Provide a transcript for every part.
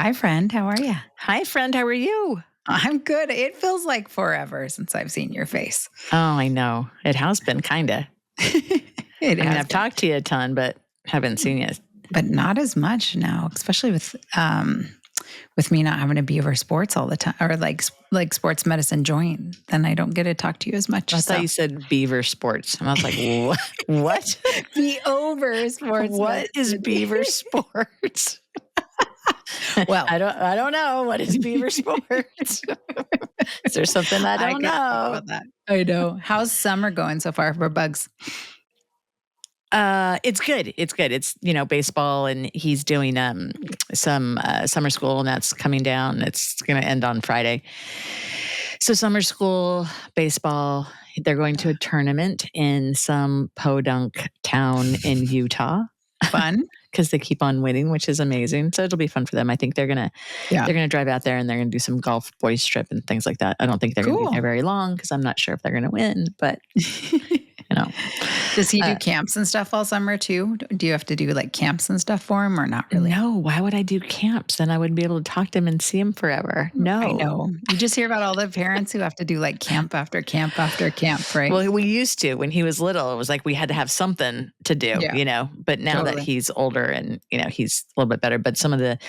Hi, friend. How are you? Hi, friend. How are you? I'm good. It feels like forever since I've seen your face. Oh, I know. It has been kind of. It I mean, has I've been, talked to you a ton, but haven't seen you. but not as much now, especially with me not having to be over sports all the time, or like sports medicine joint. Then I don't get to talk to you as much. I thought you said beaver sports. And I was like, what? Be over sports. What is beaver sports? Well, I don't know. What is beaver sports? Is there something I don't could talk know? about that. I know. How's summer going so far for Bugs? It's good. It's good. It's, baseball, and he's doing some summer school, and that's coming down. It's going to end on Friday. So summer school, baseball, they're going to a tournament in some podunk town in Utah. Fun. Because they keep on winning, which is amazing. So it'll be fun for them. I think they're gonna drive out there and they're gonna do some golf boys trip and things like that. I don't think they're gonna be there very long because I'm not sure if they're gonna win, but Does he do camps and stuff all summer too? Do you have to do like camps and stuff for him or not really? No, why would I do camps? Then I wouldn't be able to talk to him and see him forever. No. I know. You just hear about all the parents who have to do like camp after camp after camp, right? Well, we used to. When he was little, it was like we had to have something to do, but now that he's older and, he's a little bit better, but some of the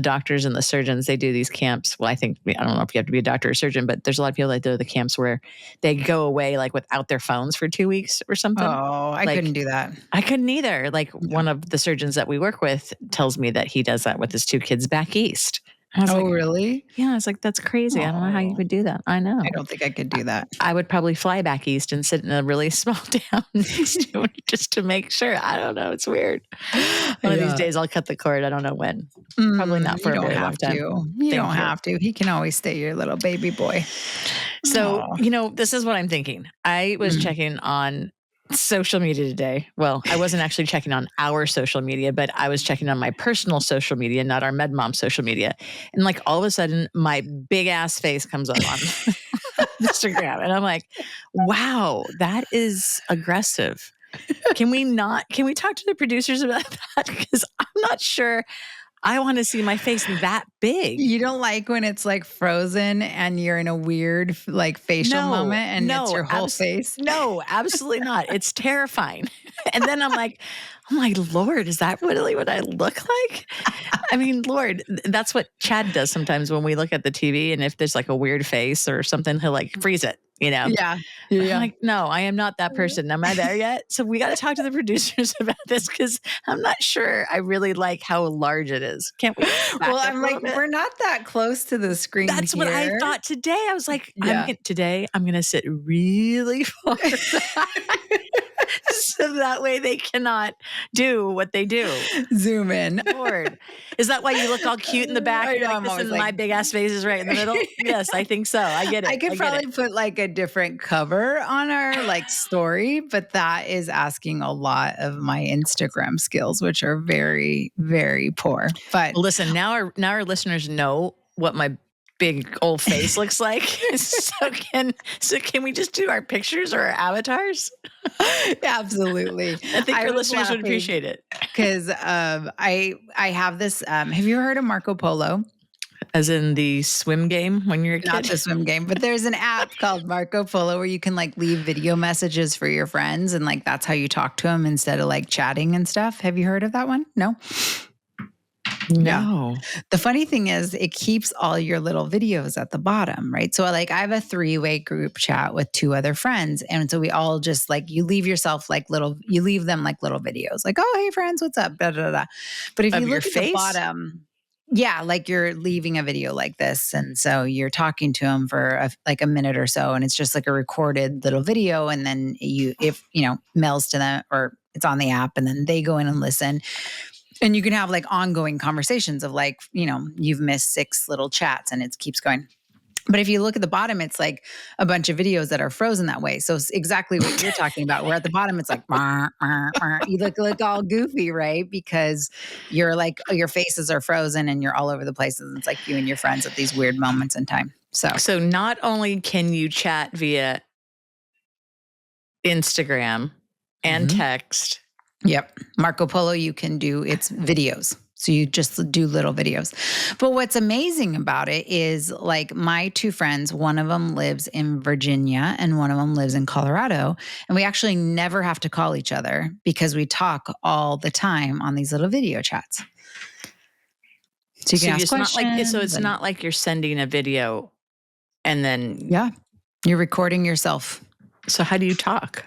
doctors and the surgeons, they do these camps. Well, I don't know if you have to be a doctor or surgeon, but there's a lot of people that do the camps where they go away like without their phones for 2 weeks or something. Oh, I couldn't do that. I couldn't either. Like one of the surgeons that we work with tells me that he does that with his 2 kids back east. I was like, really? Yeah, I was like, that's crazy. I don't know how you would do that. I know. I don't think I could do that. I would probably fly back east and sit in a really small town just to make sure. I don't know. It's weird. One of these days I'll cut the cord. I don't know when. Probably not for a very long time. You don't have to. He can always stay your little baby boy. So, this is what I'm thinking. I was checking on social media today. Well, I wasn't actually checking on our social media, but I was checking on my personal social media, not our MedMom social media. And like all of a sudden, my big ass face comes up on Instagram. And I'm like, wow, that is aggressive. Can we talk to the producers about that? Because I'm not sure I want to see my face that big. You don't like when it's like frozen and you're in a weird like facial moment and it's your whole face? No, absolutely not. It's terrifying. And then I'm like, Lord, is that really what I look like? I mean, Lord, that's what Chad does sometimes when we look at the TV, and if there's like a weird face or something, he'll like freeze it, Yeah. I'm like, no, I am not that person. Am I there yet? So we got to talk to the producers about this because I'm not sure I really like how large it is. Can't we? Well, I'm like, we're not that close to the screen. That's what I thought today. I was like, today I'm going to sit really far so that way they cannot do what they do. Zoom in. Lord. Is that why you look all cute in the back? I know, my big ass face is right in the middle? Yes, I think so. I get it. I could probably put like a different cover on our like story, but that is asking a lot of my Instagram skills, which are very, very poor. But listen, now our listeners know what my big old face looks like. So can we just do our pictures or our avatars? Absolutely. I think our listeners would appreciate it. Because I have this. Have you heard of Marco Polo? As in the swim game when you're a kid? Not the swim game, but there's an app called Marco Polo where you can like leave video messages for your friends, and like that's how you talk to them instead of like chatting and stuff. Have you heard of that one? No? No. Yeah. The funny thing is it keeps all your little videos at the bottom, right? So like I have a 3-way group chat with 2 other friends. And so we all just like, you leave them like little videos, like, oh, hey friends, what's up? Da, da, da. But if you look at the bottom, like you're leaving a video like this. And so you're talking to them for like a minute or so. And it's just like a recorded little video. And then mails to them, or it's on the app, and then they go in and listen. And you can have like ongoing conversations of like, you've missed 6 little chats and it keeps going. But if you look at the bottom, it's like a bunch of videos that are frozen that way. So it's exactly what you're talking about. Where at the bottom, it's like, you look all goofy, right? Because you're like, your faces are frozen and you're all over the place. And it's like you and your friends at these weird moments in time. So not only can you chat via Instagram and text. Yep. Marco Polo, you can do its videos. So you just do little videos. But what's amazing about it is like my two friends, one of them lives in Virginia and one of them lives in Colorado. And we actually never have to call each other because we talk all the time on these little video chats. So you can ask questions. It's not like you're sending a video and then. Yeah. You're recording yourself. So how do you talk?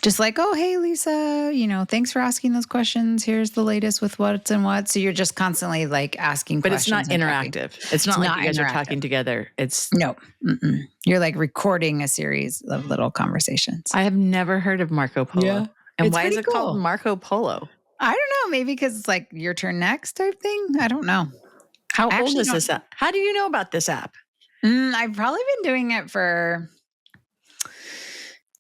Just like, oh, hey, Lisa, thanks for asking those questions. Here's the latest with what's and what. So you're just constantly like asking questions. But it's not interactive. It's not like you guys are talking together. No. You're like recording a series of little conversations. I have never heard of Marco Polo. Yeah. And why is it called Marco Polo? I don't know. Maybe because it's like your turn next type thing. I don't know. How old is this app? How do you know about this app? I've probably been doing it for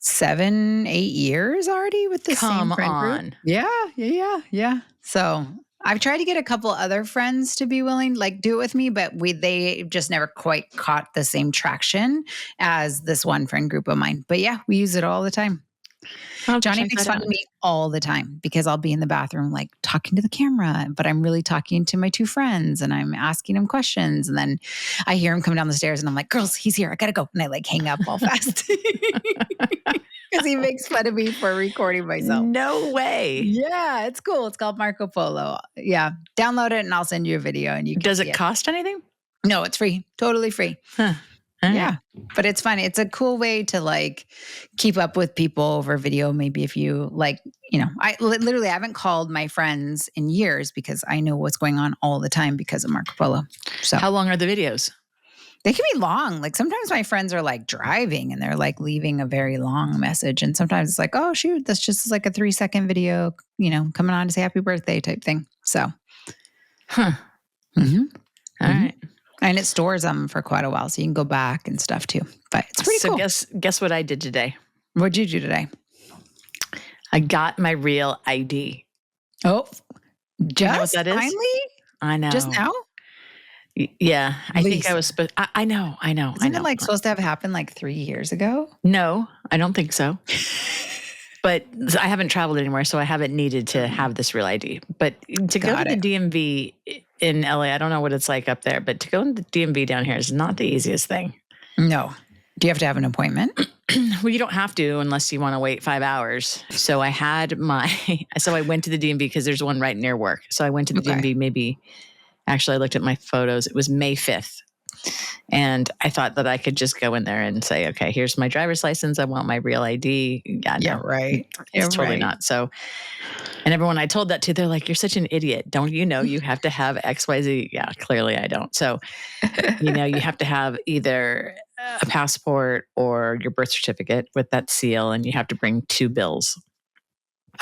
7-8 years already with the same friend group. Yeah. So I've tried to get a couple other friends to be willing, like do it with me, but they just never quite caught the same traction as this one friend group of mine. But yeah, we use it all the time. Johnny makes fun of me all the time because I'll be in the bathroom like talking to the camera, but I'm really talking to my two friends and I'm asking him questions. And then I hear him come down the stairs and I'm like, girls, he's here. I gotta go. And I like hang up all fast because he makes fun of me for recording myself. No way. Yeah, it's cool. It's called Marco Polo. Yeah. Download it and I'll send you a video and you can Does it cost anything? No, it's free. Totally free. Huh. Yeah. But it's fun. It's a cool way to like keep up with people over video. Maybe if you like, I literally haven't called my friends in years because I know what's going on all the time because of Marco Polo. So how long are the videos? They can be long. Like sometimes my friends are like driving and they're like leaving a very long message. And sometimes it's like, oh shoot, that's just like a 3-second video, coming on to say happy birthday type thing. So. All right. And it stores them for quite a while, so you can go back and stuff too. But it's pretty cool. Guess what I did today? What'd you do today? I got my real ID. Oh, just you know what that is? Finally? I know. Just now? Yeah, I think I was supposed. I know. Isn't it like supposed to have happened like 3 years ago? No, I don't think so. But I haven't traveled anywhere, so I haven't needed to have this real ID. But to go to the DMV in LA, I don't know what it's like up there, but to go to the DMV down here is not the easiest thing. No. Do you have to have an appointment? Well, you don't have to unless you want to wait 5 hours. So I went to the DMV because there's one right near work. So I went to the DMV actually I looked at my photos. It was May 5th. And I thought that I could just go in there and say, okay, here's my driver's license. I want my real ID. Yeah, right. It's totally not. So, and everyone I told that to, they're like, you're such an idiot. Don't you know you have to have XYZ? Yeah, clearly I don't. So, you have to have either a passport or your birth certificate with that seal, and you have to bring 2 bills.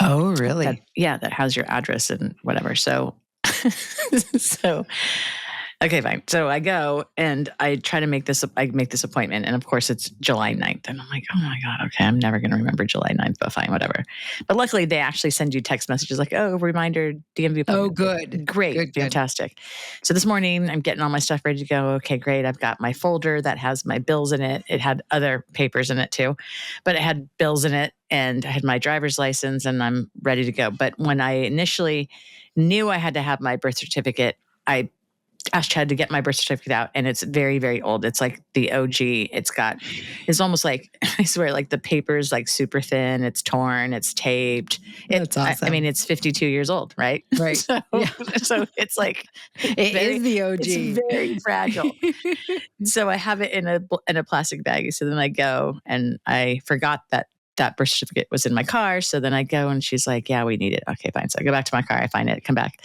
Oh, really? That has your address and whatever. So, okay, fine. So I go and I try to make this appointment. And of course it's July 9th. And I'm like, oh my God, okay, I'm never going to remember July 9th, but fine, whatever. But luckily they actually send you text messages like, oh, reminder, DMV appointment. Oh, good. Great. Good. Fantastic. So this morning I'm getting all my stuff ready to go. Okay, great. I've got my folder that has my bills in it. It had other papers in it too, but it had bills in it and I had my driver's license and I'm ready to go. But when I initially knew I had to have my birth certificate, I asked Chad to get my birth certificate out, and it's very, very old. It's like the OG. It's almost like, I swear, like the paper's like super thin. It's torn. It's taped. That's awesome. I mean, it's 52 years old, right? Right. So it's like it is the OG. It's very fragile. So I have it in a plastic bag. So then I go, and I forgot that birth certificate was in my car. So then I go and she's like, yeah, we need it. Okay, fine. So I go back to my car. I find it, come back.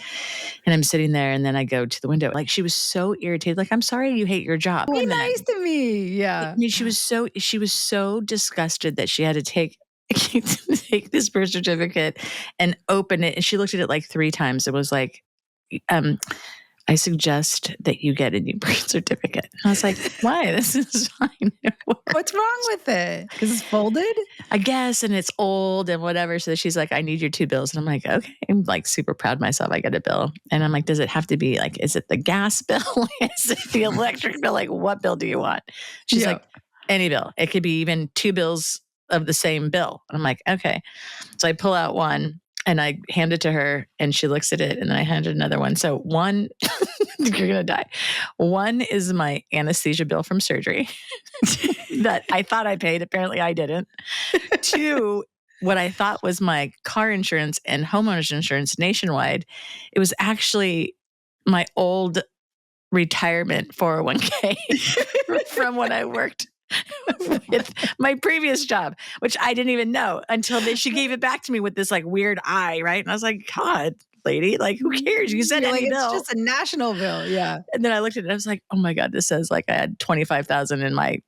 And I'm sitting there and then I go to the window. Like she was so irritated. Like, I'm sorry you hate your job. Be nice to me. Yeah. I mean, she was so disgusted that she had to take this birth certificate and open it. And she looked at it like 3 times. It was like, I suggest that you get a new birth certificate. And I was like, why? This is fine. What's wrong with it? Because it's folded? I guess, and it's old and whatever. So she's like, I need your 2 bills. And I'm like, okay. I'm like super proud of myself. I got a bill. And I'm like, does it have to be like, is it the gas bill? Is it the electric bill? Like, what bill do you want? She's like, any bill. It could be even 2 bills of the same bill. And I'm like, okay. So I pull out one And I hand it to her and she looks at it and then I handed another one. So one, you're going to die. One is my anesthesia bill from surgery that I thought I paid. Apparently I didn't. Two, what I thought was my car insurance and homeowners insurance nationwide. It was actually my old retirement 401k from when I worked with my previous job, which I didn't even know until she gave it back to me with this like weird eye, right? And I was like, God, lady, like who cares? You said any bill. It's just a national bill, yeah. And then I looked at it, I was like, oh my God, this says like I had 25,000 in my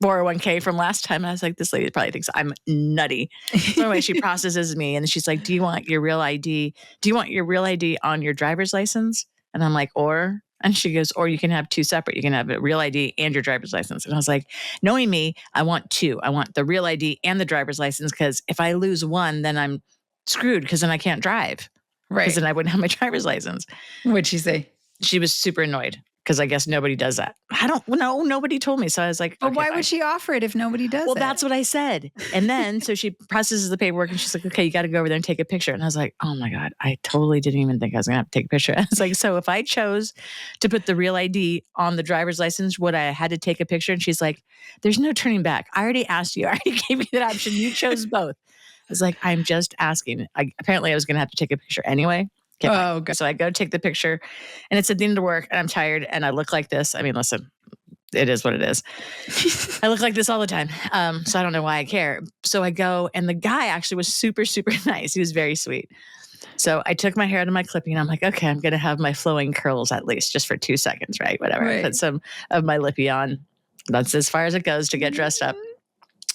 401k from last time. I was like, this lady probably thinks I'm nutty. So anyway, she processes me and she's like, do you want your real ID? Do you want your real ID on your driver's license? And I'm like, and she goes, or you can have two separate. You can have a real ID and your driver's license. And I was like, knowing me, I want two. I want the real ID and the driver's license because if I lose one, then I'm screwed because then I can't drive. Right. Because then I wouldn't have my driver's license. What'd she say? She was super annoyed because I guess nobody does that. I don't know. Nobody told me. So I was like, but why would she offer it if nobody does it? Well, that's what I said. And then, so she processes the paperwork and she's like, okay, you got to go over there and take a picture. And I was like, oh my God, I totally didn't even think I was going to have to take a picture. I was like, so if I chose to put the real ID on the driver's license, would I had to take a picture? And she's like, there's no turning back. I already asked you. I already gave you that option. You chose both. I was like, I'm just asking. Apparently I was going to have to take a picture anyway. Okay, okay. So I go take the picture and it's at the end of work and I'm tired and I look like this. I mean, listen, it is what it is. I look like this all the time. So I don't know why I care. So I go and the guy actually was super, super nice. He was very sweet. So I took my hair out of my clipping and I'm like, okay, I'm going to have my flowing curls at least just for 2 seconds, right? Whatever. Right. I put some of my lippy on. That's as far as it goes to get dressed up.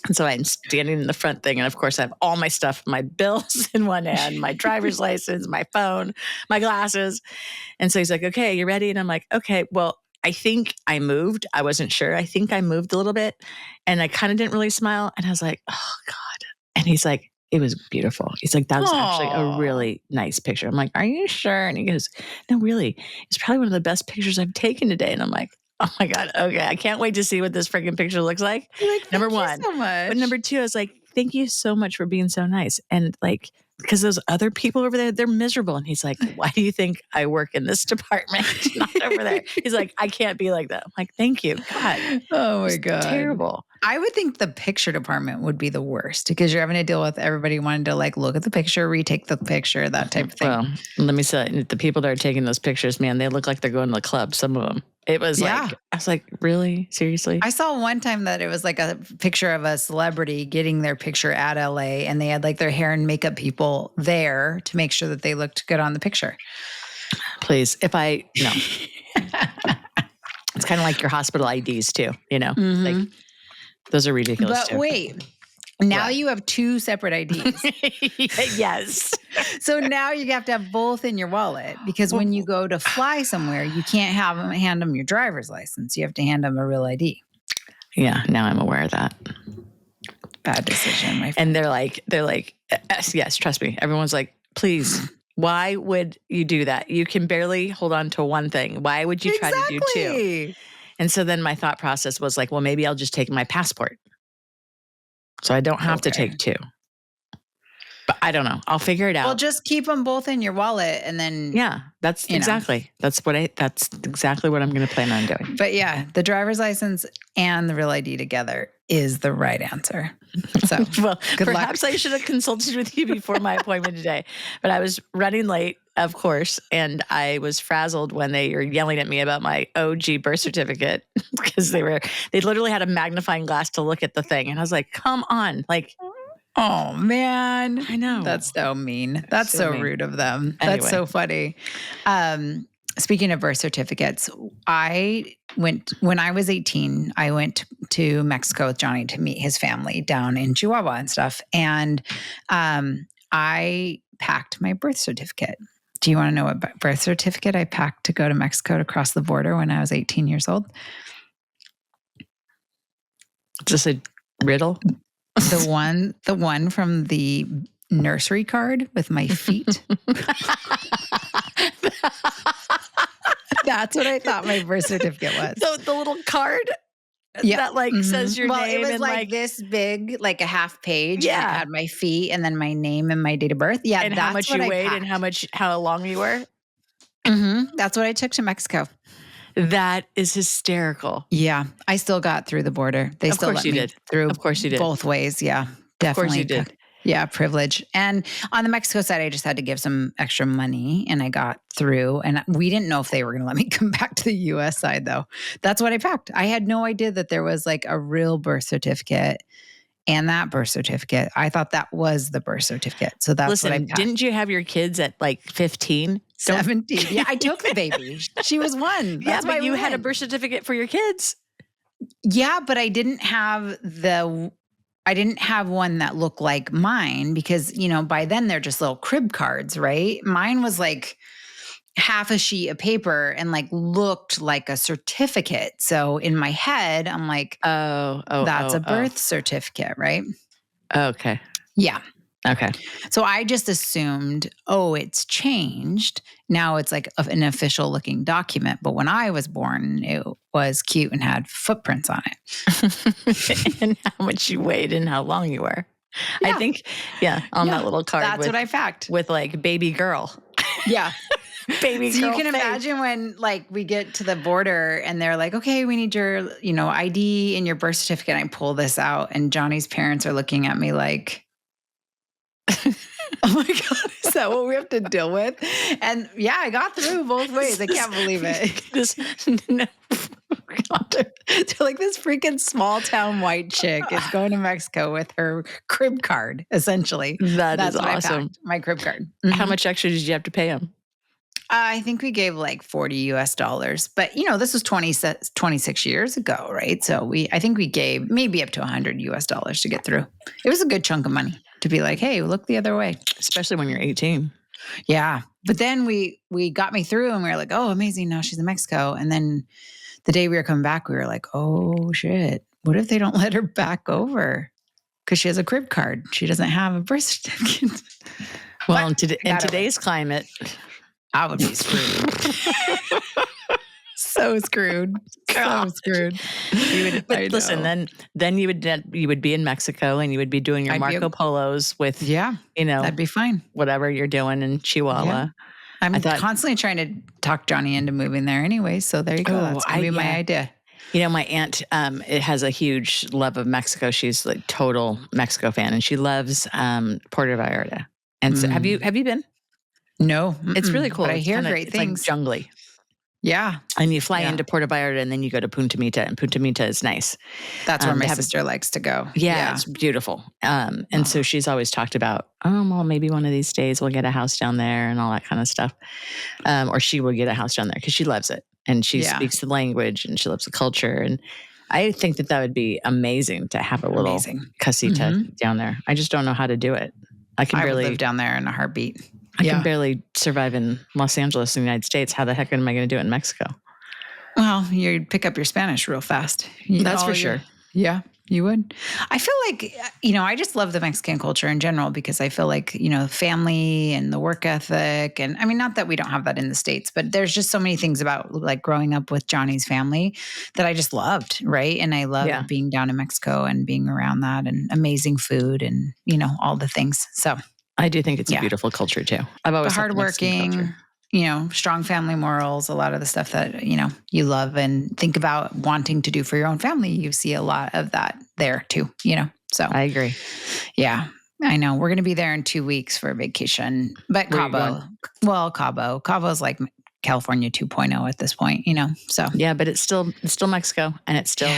And so I'm standing in the front thing. And of course, I have all my stuff, my bills in one hand, my driver's license, my phone, my glasses. And so he's like, okay, you ready? And I'm like, okay, well, I think I moved. I wasn't sure. I think I moved a little bit. And I kind of didn't really smile. And I was like, oh, God. And he's like, it was beautiful. He's like, that was actually a really nice picture. I'm like, are you sure? And he goes, no, really. It's probably one of the best pictures I've taken today. And I'm like, oh my God. Okay. I can't wait to see what this freaking picture looks like. Number one. So much. But number two, I was like, thank you so much for being so nice. And like, because those other people over there, they're miserable. And he's like, why do you think I work in this department? Not over there. He's like, I can't be like that. I'm like, thank you. God. Oh my God. Terrible. I would think the picture department would be the worst because you're having to deal with everybody wanting to like look at the picture, retake the picture, that type of thing. Well, let me say, the people that are taking those pictures, man, they look like they're going to the club. Some of them. It was like, I was like, really? Seriously? I saw one time that it was like a picture of a celebrity getting their picture at LA and they had like their hair and makeup people there to make sure that they looked good on the picture. Please, no. It's kind of like your hospital IDs too, you know? Mm-hmm. Like, those are ridiculous but too. Wait, now you have two separate IDs. Yes. So now you have to have both in your wallet because when you go to fly somewhere, you can't hand them your driver's license. You have to hand them a real ID. Yeah, now I'm aware of that. Bad decision, my friend. And they're like, yes, trust me. Everyone's like, please, why would you do that? You can barely hold on to one thing. Why would you try to do two? And so then my thought process was like, well, maybe I'll just take my passport. So I don't have to take two. But I don't know. I'll figure it out. Well, just keep them both in your wallet and then. Yeah, that's exactly what I'm going to plan on doing. But yeah, the driver's license and the real ID together is the right answer. So, well, perhaps I should have consulted with you before my appointment today. But I was running late, of course, and I was frazzled when they were yelling at me about my OG birth certificate because they literally had a magnifying glass to look at the thing, and I was like, "Come on!" Like, oh man, I know that's so mean. That's so mean. Rude of them. Anyway. That's so funny. Speaking of birth certificates, when I was 18, I went to Mexico with Johnny to meet his family down in Chihuahua and stuff. And I packed my birth certificate. Do you want to know what birth certificate I packed to go to Mexico to cross the border when I was 18 years old? Just a riddle? The one from the nursery card with my feet. That's what I thought my birth certificate was. The little card? that like says your well, name it was and like this big, like a half page, and it Yeah. had my feet and then my name and my date of birth. Yeah, and how that's much what you I weighed and packed. how long you were. That's what I took to Mexico. That is hysterical. Yeah, I still got through the border. They Of still course let you me did. through Of course you did. both ways. Yeah, Of course you definitely. did. Yeah, privilege. And on the Mexico side, I just had to give some extra money and I got through. And we didn't know if they were going to let me come back to the US side, though. That's what I packed. I had no idea that there was like a real birth certificate and that birth certificate. I thought that was the birth certificate. So that's what I Listen, packed. didn't you have your kids at like 15? 17. Yeah, I took the baby. She was one. Yeah, That's why but you we had a went. birth certificate for your kids. Yeah, but I didn't have one that looked like mine because, by then they're just little crib cards, right? Mine was like half a sheet of paper and like looked like a certificate. So in my head, I'm like, that's a birth certificate, right? Okay. Yeah. Okay. So I just assumed, it's changed. Now it's like an official looking document. But when I was born, it was cute and had footprints on it. And how much you weighed and how long you were. Yeah. I think, on that little card. That's what I packed. With like baby girl. Yeah. Baby So girl. you can face. imagine when like we get to the border and they're like, okay, we need your, ID and your birth certificate. I pull this out and Johnny's parents are looking at me like, oh my God, is that what we have to deal with? And yeah, I got through both ways. I can't believe it. They're like, this freaking small town white chick is going to Mexico with her crib card, essentially. That's what awesome. I packed, my crib card. How much extra did you have to pay him? I think we gave like $40 US. But, this was 26 years ago, right? So I think we gave maybe up to $100 US to get through. It was a good chunk of money to be like, hey, look the other way. Especially when you're 18. Yeah. But then we got me through and we were like, oh, amazing. Now she's in Mexico. And then the day we were coming back, we were like, oh shit, what if they don't let her back over? Because she has a crib card. She doesn't have a birth certificate. Well, in today's climate, I would be screwed. So screwed. So screwed. But listen, then you would be in Mexico and you would be doing your Marco Polos with, that'd be fine. Whatever you're doing in Chihuahua. Yeah. I'm constantly trying to talk Johnny into moving there anyway. So there you go. That's going to be my idea. My aunt it has a huge love of Mexico. She's like total Mexico fan and she loves Puerto Vallarta. And so have you been? No. It's really cool. But I hear great things. It's like jungly. Yeah. And you fly into Puerto Vallarta and then you go to Punta Mita, and Punta Mita is nice. That's where my sister likes to go. Yeah, it's beautiful. And so she's always talked about, well, maybe one of these days we'll get a house down there and all that kind of stuff. Or she will get a house down there because she loves it. And she speaks the language and she loves the culture. And I think that would be amazing to have a little casita down there. I just don't know how to do it. I would live down there in a heartbeat. I can barely survive in Los Angeles in the United States. How the heck am I going to do it in Mexico? Well, you'd pick up your Spanish real fast. That's for sure. Yeah, you would. I feel like, I just love the Mexican culture in general because I feel like, family and the work ethic. And I mean, not that we don't have that in the States, but there's just so many things about like growing up with Johnny's family that I just loved, right? And I love being down in Mexico and being around that and amazing food and, all the things. So I do think it's a beautiful culture too. I've always hardworking, strong family morals, a lot of the stuff that, you love and think about wanting to do for your own family. You see a lot of that there too, so. I agree. Yeah, I know. We're going to be there in 2 weeks for a vacation, but Cabo is like California 2.0 at this point, so. Yeah, but it's still Mexico and it's still,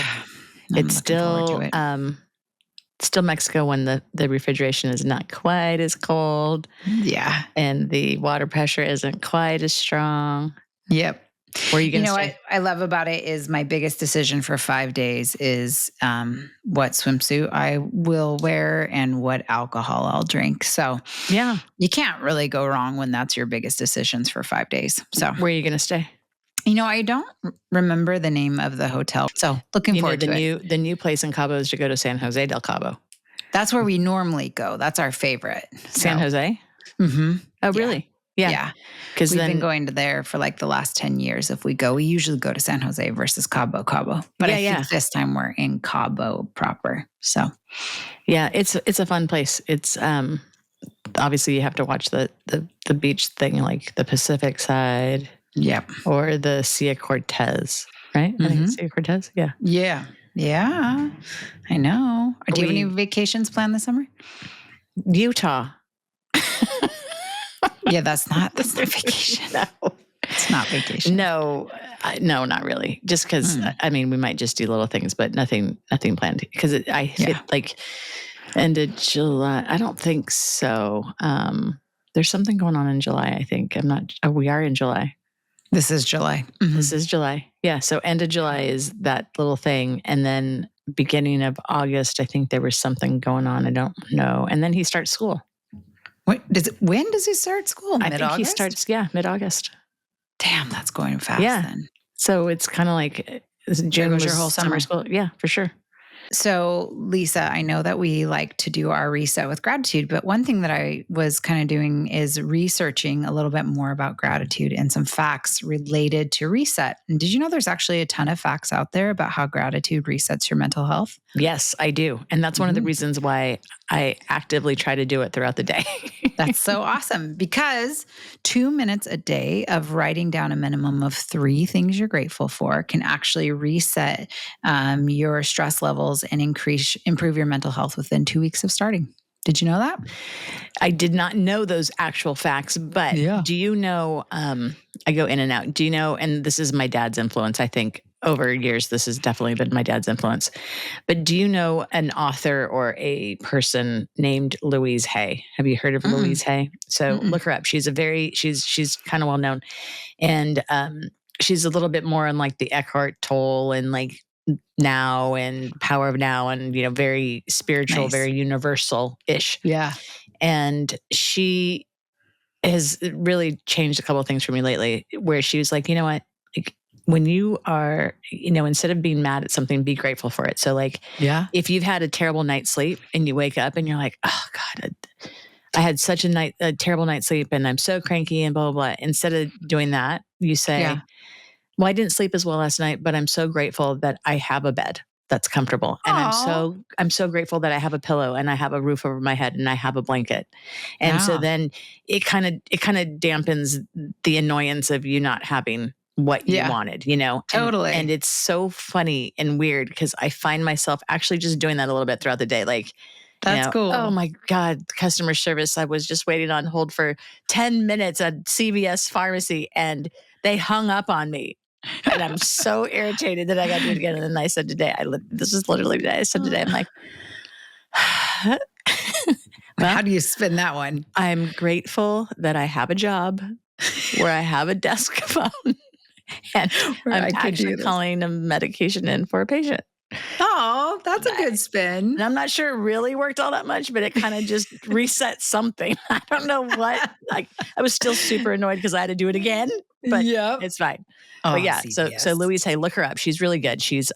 still Mexico when the refrigeration is not quite as cold. Yeah. And the water pressure isn't quite as strong. Yep. Where are you going to stay? What I love about it is my biggest decision for 5 days is what swimsuit I will wear and what alcohol I'll drink. So yeah, you can't really go wrong when that's your biggest decisions for 5 days. So where are you going to stay? I don't remember the name of the hotel. So looking forward to it. The new place in Cabo is to go to San Jose del Cabo. That's where we normally go. That's our favorite. San Jose? Mm-hmm. Oh, really? Yeah. Because We've then been going to there for like the last 10 years. If we go, we usually go to San Jose versus Cabo. But I think this time we're in Cabo proper. So yeah, it's a fun place. It's obviously you have to watch the beach thing, like the Pacific side. Yep. Or the Cia Cortez, right? I think it's Cia Cortez. Yeah. Yeah. Yeah. I know. Do you have any vacations planned this summer? Utah. Yeah, that's not vacation. No. It's not vacation. No, not really. Just because, I mean, we might just do little things, but nothing planned. Because I hit like end of July. I don't think so. There's something going on in July, I think. I'm not, we are in July. This is July. This is July. Yeah. So end of July is that little thing. And then beginning of August, I think there was something going on. I don't know. And then he starts school. When does he start school? I think he starts, mid-August. Damn, that's going fast then. So it's kind of like June was your whole summer school. Yeah, for sure. So, Lisa, I know that we like to do our reset with gratitude, but one thing that I was kind of doing is researching a little bit more about gratitude and some facts related to reset. And did you know there's actually a ton of facts out there about how gratitude resets your mental health? Yes, I do. And that's one of the reasons why I actively try to do it throughout the day. That's so awesome, because 2 minutes a day of writing down a minimum of 3 things you're grateful for can actually reset your stress levels and improve your mental health within 2 weeks of starting. Did you know that? I did not know those actual facts, but do you know, I go in and out. Do you know, and this is my dad's influence, I think, over years, this has definitely been my dad's influence. But do you know an author or a person named Louise Hay? Have you heard of Louise Hay? So look her up. She's she's kind of well known. And she's a little bit more on like the Eckhart Tolle and like Now and Power of Now and, you know, very spiritual, very universal-ish. Yeah. And she has really changed a couple of things for me lately, where she was like, you know what, like when you are, you know, instead of being mad at something, be grateful for it. So like, if you've had a terrible night's sleep and you wake up and you're like, oh God, I had such a terrible night's sleep and I'm so cranky and blah, blah, blah. Instead of doing that, you say, well, I didn't sleep as well last night, but I'm so grateful that I have a bed that's comfortable. And I'm so grateful that I have a pillow and I have a roof over my head and I have a blanket. And so then it kind of dampens the annoyance of you not having what you wanted, you know? Totally. And it's so funny and weird because I find myself actually just doing that a little bit throughout the day. Like, that's cool. Oh my God, customer service. I was just waiting on hold for 10 minutes at CVS pharmacy and they hung up on me. And I'm so irritated that I got to do it again. And then I said today, this is literally today. I said today, I'm like, well, how do you spin that one? I'm grateful that I have a job where I have a desk phone and I'm actually calling a medication in for a patient. Oh, that's a good spin. And I'm not sure it really worked all that much, but it kind of just reset something. I don't know what. Like, I was still super annoyed because I had to do it again, but it's fine. Oh, but yeah, so Louise Hay, look her up. She's really good. She's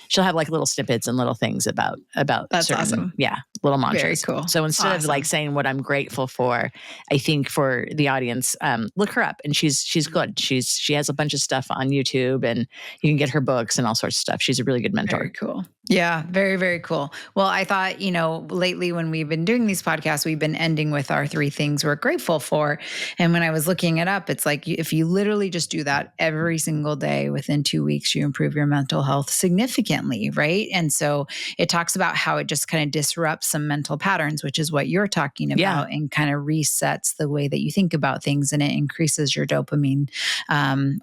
she'll have like little snippets and little things about that's certain, awesome. Yeah, little mantras. Very cool. So instead of like saying what I'm grateful for, I think for the audience, look her up, and she's good. She has a bunch of stuff on YouTube, and you can get her books and all sorts of stuff. She's a really good mentor. Very cool. Yeah, very, very cool. Well, I thought, you know, lately when we've been doing these podcasts, we've been ending with our 3 things we're grateful for. And when I was looking it up, it's like, if you literally just do that every single day within 2 weeks, you improve your mental health significantly, right? And so it talks about how it just kind of disrupts some mental patterns, which is what you're talking about, and kind of resets the way that you think about things, and it increases your dopamine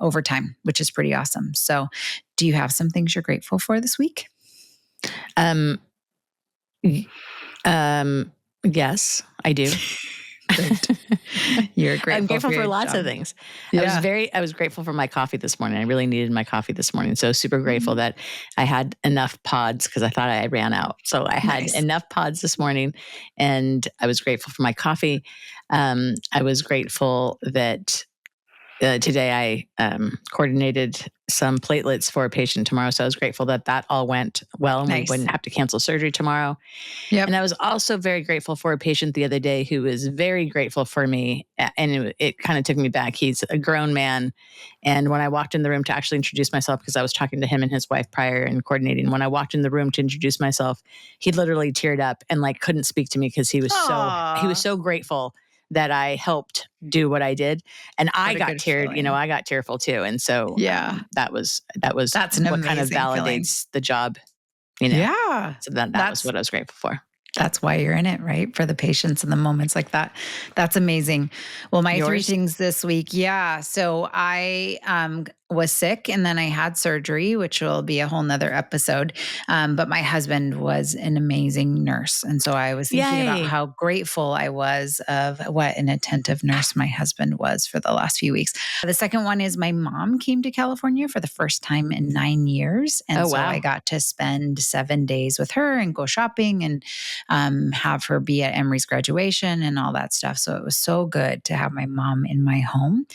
over time, which is pretty awesome. So do you have some things you're grateful for this week? Yes, I do. You're grateful. I'm grateful for lots of things. Yeah. I was grateful for my coffee this morning. I really needed my coffee this morning. So super grateful that I had enough pods because I thought I ran out. So I had enough pods this morning, and I was grateful for my coffee. I was grateful that today I coordinated some platelets for a patient tomorrow. So I was grateful that that all went well and we wouldn't have to cancel surgery tomorrow. Yep. And I was also very grateful for a patient the other day who was very grateful for me. And it kind of took me back. He's a grown man. And when I walked in the room to actually introduce myself, because I was talking to him and his wife prior and coordinating, when I walked in the room to introduce myself, he literally teared up and like couldn't speak to me because he was so grateful that I helped do what I did. And I got teared, I got tearful too. And so that's what kind of validates the job, Yeah. So that was what I was grateful for. That's why you're in it, right? For the patience and the moments like that. That's amazing. Well, my 3 things this week. Yeah. So I was sick and then I had surgery, which will be a whole nother episode. But my husband was an amazing nurse. And so I was thinking about how grateful I was of what an attentive nurse my husband was for the last few weeks. The second one is my mom came to California for the first time in 9 years. And so I got to spend 7 days with her and go shopping and have her be at Emory's graduation and all that stuff. So it was so good to have my mom in my home.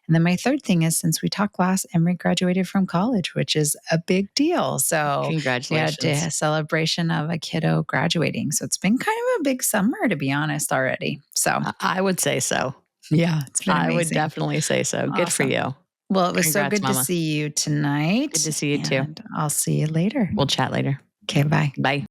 And then my third thing is, since we talked last, Emory graduated from college, which is a big deal. So congratulations. We had a celebration of a kiddo graduating. So it's been kind of a big summer, to be honest, already. So I would say so. Yeah, it's been amazing. I would definitely say so. Awesome. Good for you. Well, it was so good to see you tonight. Good to see you too. I'll see you later. We'll chat later. Okay, bye. Bye.